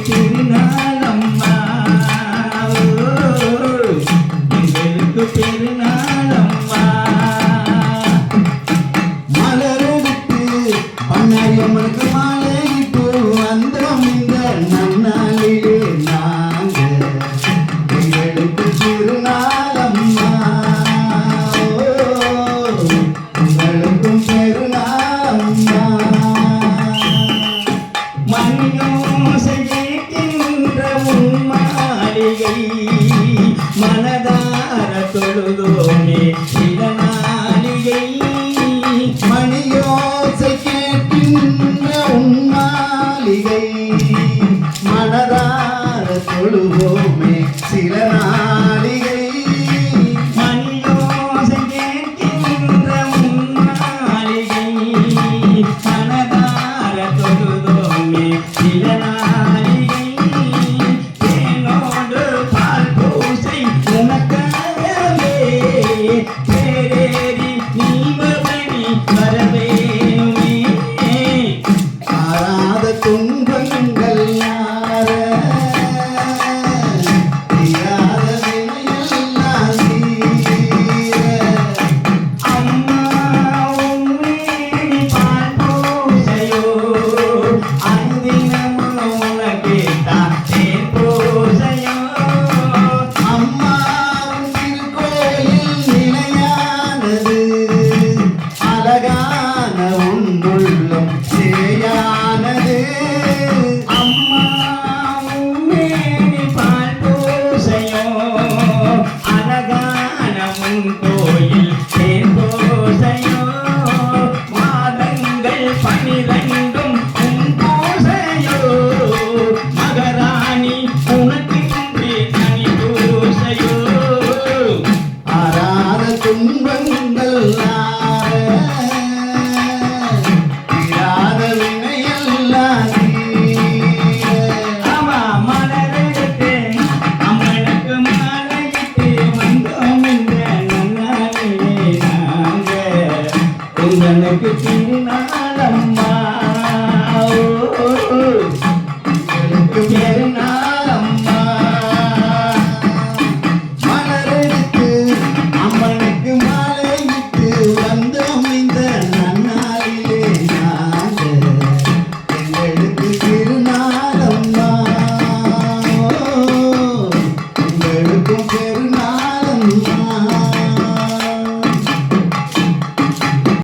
திருநாளம்மா எங்களுக்கு பெருநாளம்மா மலரெடுத்து பண்ணாரியம்மனுக்கு மாலையிட்டு வந்தோம் இந்த நன்னாளிலே நாங்க எங்களுக்கு திருநாளம்மா உங்களுக்கும் பெருநாளம்மா மணியோசை கேட்கின்ற உன் மாளிகை மனதார தொழுதோமே சில நாளிகை மணியோசை கேட்கின்ற உன் மாளிகை மனதார தொழுவோமே சில நாளிகை மணியோசை கேட்கின்ற உன் மாளிகை மனதார தொழுதோமே சில நாளிகை தேனோடு பால் பூசை உனக்காகவே தேரேறி நீ பவனி வரவேணுமே ஆறாத துன்பங்கள் யார தீராத வினையெல்லாம் தீர அம்மா உம்மேனி பால் பூசையோ அனுதினமும் உனக்கேத்தான் தேன் பூசையோ அம்மா உன் திருக்கோயில் நிலையானது அழகான உன் உள்ளம் சேயானது அம்மா உம்மேனி பால் பூசையோ அழகான உன் கோயில் தேன் பூசையோ மாதங்கள் 12 உன் பூசையோ மகராணி உனக்கின்றி தனி பூசையோ ஆறாத துன்பங்கள் யார தீராத வினையெல்லாம் தீர ஆமா மலரெடுத்து அம்மனுக்கு மாலையிட்டு வந்தோம் இந்த நன்னாளிலே நாங்க உங்களுக்கு திருநாளம்மா